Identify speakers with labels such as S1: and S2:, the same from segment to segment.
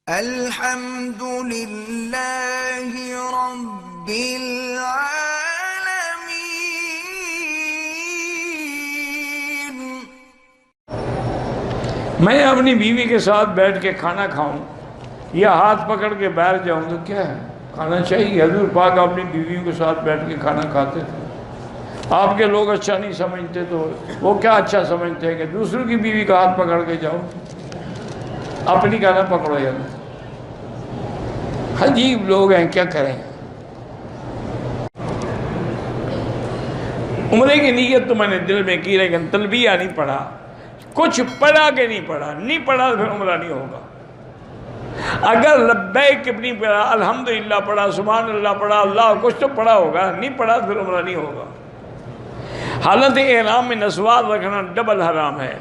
S1: الحمد للہ رب العالمین۔
S2: میں اپنی بیوی کے ساتھ بیٹھ کے کھانا کھاؤں یا ہاتھ پکڑ کے بیٹھ جاؤں تو کیا ہے؟ کھانا چاہیے۔ حضور پاک اپنی بیویوں کے ساتھ بیٹھ کے کھانا کھاتے تھے۔ آپ کے لوگ اچھا نہیں سمجھتے تو وہ کیا اچھا سمجھتے ہیں کہ دوسروں کی بیوی کا ہاتھ پکڑ کے جاؤ، اپنی کا نہ پکڑو یار۔ عجیب لوگ ہیں، کیا کریں۔ عمرے کی نیت تو میں نے دل میں کی لیکن تلبیہ نہیں پڑھا، کچھ پڑھا کہ نہیں پڑھا، نہیں پڑھا تو پھر عمرہ نہیں ہوگا۔ اگر لبیک نہیں پڑھا، الحمدللہ پڑھا، سبحان اللہ پڑھا، اللہ کچھ تو پڑھا ہوگا، نہیں پڑھا تو پھر عمرہ نہیں ہوگا۔ حالت احرام میں نسوار رکھنا ڈبل حرام ہے۔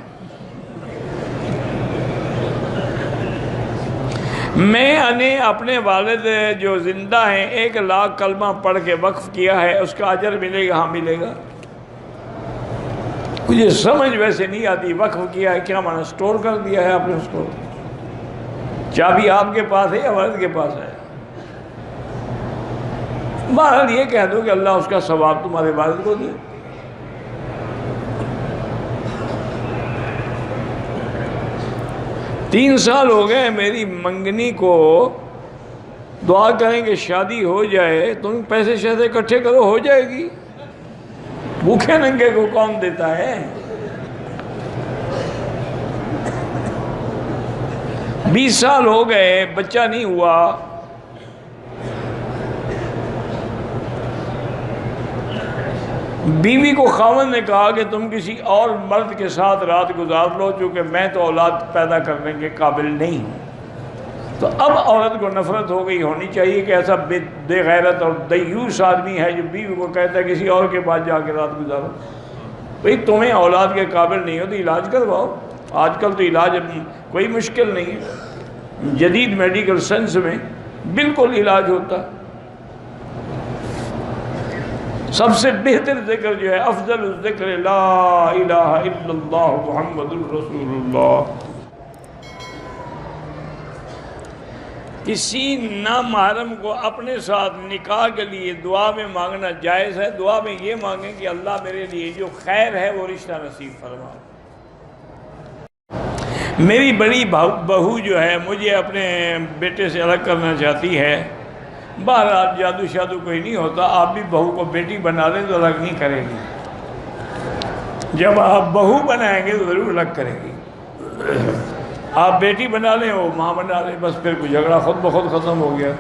S2: میں نے اپنے والد جو زندہ ہیں 1,00,000 کلمہ پڑھ کے وقف کیا ہے، اس کا اجر ملے گا؟ ہاں ملے گا۔ مجھے سمجھ ویسے نہیں آتی، وقف کیا ہے کیا معنی؟ سٹور کر دیا ہے آپ نے اس کو؟ چابی آپ کے پاس ہے یا والد کے پاس ہے؟ بہرحال یہ کہہ دو کہ اللہ اس کا ثواب تمہارے والد کو دے۔ 3 سال ہو گئے میری منگنی کو، دعا کریں کہ شادی ہو جائے، تم پیسے شیسے اکٹھے کرو، ہو جائے گی۔ بھوکے ننگے کو کون دیتا ہے؟ 20 سال ہو گئے بچہ نہیں ہوا۔ بیوی کو خاوند نے کہا کہ تم کسی اور مرد کے ساتھ رات گزار لو، چونکہ میں تو اولاد پیدا کرنے کے قابل نہیں ہوں۔ تو اب عورت کو نفرت ہو گئی ہونی چاہیے کہ ایسا بے غیرت اور دیوس آدمی ہے جو بیوی کو کہتا ہے کسی اور کے پاس جا کے رات گزارو۔ بھئی تمہیں اولاد کے قابل نہیں ہو تو علاج کرواؤ۔ آج کل تو علاج کوئی مشکل نہیں ہے، جدید میڈیکل سائنس میں بالکل علاج ہوتا ہے۔ سب سے بہتر ذکر جو ہے، افضل الذکر لا الہ الا اللہ محمد الرسول اللہ۔ کسی نامحرم کو اپنے ساتھ نکاح کے لیے دعا میں مانگنا جائز ہے۔ دعا میں یہ مانگیں کہ اللہ میرے لیے جو خیر ہے وہ رشتہ نصیب فرما۔ میری بڑی بہو جو ہے مجھے اپنے بیٹے سے الگ کرنا چاہتی ہے۔ بہرحال جادو شادو کوئی نہیں ہوتا، آپ بھی بہو کو بیٹی بنا لیں تو الگ نہیں کرے گی۔ جب آپ بہو بنائیں گے تو ضرور الگ کرے گی۔ آپ بیٹی بنا لیں وہ ماں بنا لیں، بس پھر کوئی جھگڑا خود بخود ختم ہو گیا۔